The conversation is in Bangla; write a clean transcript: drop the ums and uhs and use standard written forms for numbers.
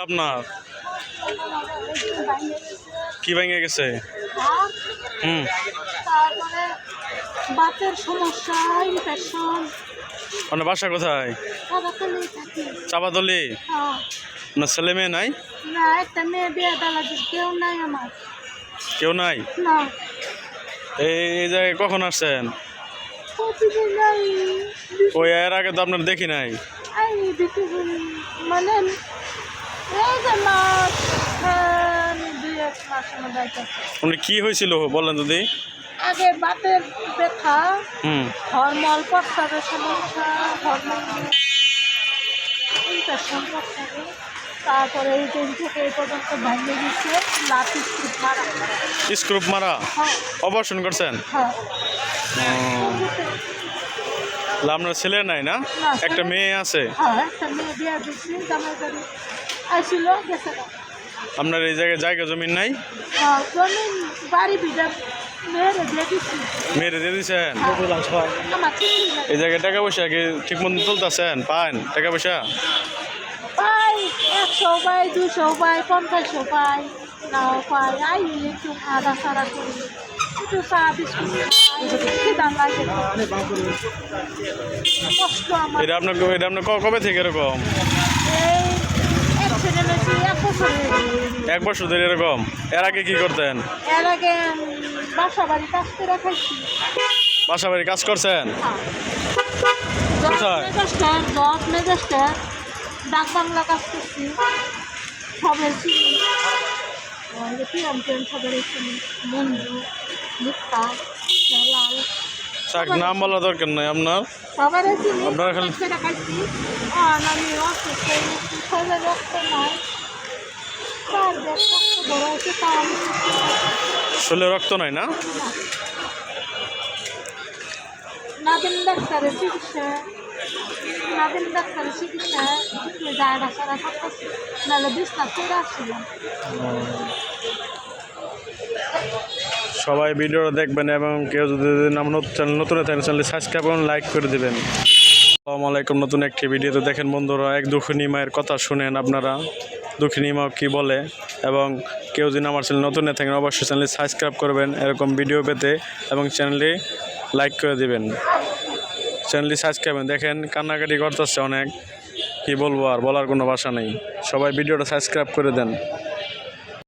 আপনার কি ভেঙে গেছে? হুম, তারপরে বাতের সমস্যা, ইনফেকশন। আপনার বাসা কোথায়? চাপাতলি। আপনার ছেলে মেয়ে নাই? না, একটা মেয়ে বিয়ে দেওয়া, কেউ নাই আমার। কেউ নাই? না। এই জায়গায় কখন আসছেন? প্রতিদিন যাই। ওই এর আগে তো আপনার দেখি নাই। মানে এই যে মাস, 2-1 মাসের মধ্যে মানে কি হয়েছিল বলেন যদি? আগে বাতের ব্যথা, হুম, হরমোন প্রস্রাবের সমস্যা, হরমোন ইনফেকশন প্রস্রাবে। তারপরে এই দিন থেকে এই পর্যন্ত ভেঙে গেছে, লাঠি স্ক্রুপ মারা। স্ক্রুপ মারা? হ্যাঁ। অপারেশন করছেন? হ্যাঁ। আপনার ছেলে নাই না? একটা মেয়ে আছে? হ্যাঁ, একটা মেয়ে বিয়ে দিচ্ছি, জামাই বাড়ি আসছিল, গেছে না। আপনার এই জায়গায় জায়গা জমিন নাই? হ্যাঁ, জমিন বাড়ি ভিজা মেয়েরে দিয়ে দিচ্ছি। মেয়েরে দিয়ে দিচ্ছেন? আমার কিছুই নাই। এই জায়গায় টাকা পয়সা কি ঠিক মতো তুলতেছেন? পান টাকা পয়সা? পাই 100 পাই, 200 পাই, 50 পাই, নাও পাই। আই একটু আদা সারা করি, একটু চা বিস্কুট খাই, দাম লাগে। কষ্ট আমার। এটা আপনার কবে থেকে এরকম? এই অ্যাক্সিডেন্ট হয়েছে 1 বছর হয়ে গেছে। 1 বছর ধরে এরকম? এর আগে কি করতেন? এর আগে বাসা বাড়ি কাজ করে খাইছি। বাসা বাড়ি কাজ করছেন? কোথায়? জব মেজাস্টার, ডাক বাংলা কাজ করছি। সবের চিনি সবের চিনি, মঞ্জু, মুক্তা, লাল, নাম বলা দরকার নাই আপনার। সবার চিনি। আপনারা খালি খাইছি। আমি অসুস্থ, শরীরে রক্ত নাই, তার রক্ত বড় হয়েছে, তা আমি শরীরে রক্ত নাই না? নাদিম ডাক্তারের চিকিৎসা, নাদিম ডাক্তারের চিকিৎসা জায়গা সারা করতেছি, নাহলে বিছনা করে আসছিলাম। সবাই ভিডিওটা দেখবেন এবং কেউ যদি আমার চ্যানেল নতুন থাকেন চ্যানেলটি সাবস্ক্রাইব করুন, লাইক করে দেবেন। আসসালামু আলাইকুম। নতুন একটি ভিডিওতে দেখেন বন্ধুরা, এক দুঃখিনী মায়ের কথা শুনেন আপনারা, দুঃখিনী মা কী বলে। এবং কেউ যদি আমার চ্যানেল নতুন থাকেন অবশ্যই চ্যানেলটি সাবস্ক্রাইব করবেন এরকম ভিডিও পেতে, এবং চ্যানেলটি লাইক করে দেবেন। চ্যানেলটি সাবস্ক্রাইব দেখেন কান্নাকাটি করতেছে অনেক, কি বলবো আর, বলার কোনো ভাষা নেই। সবাই ভিডিওটা সাবস্ক্রাইব করে দেন।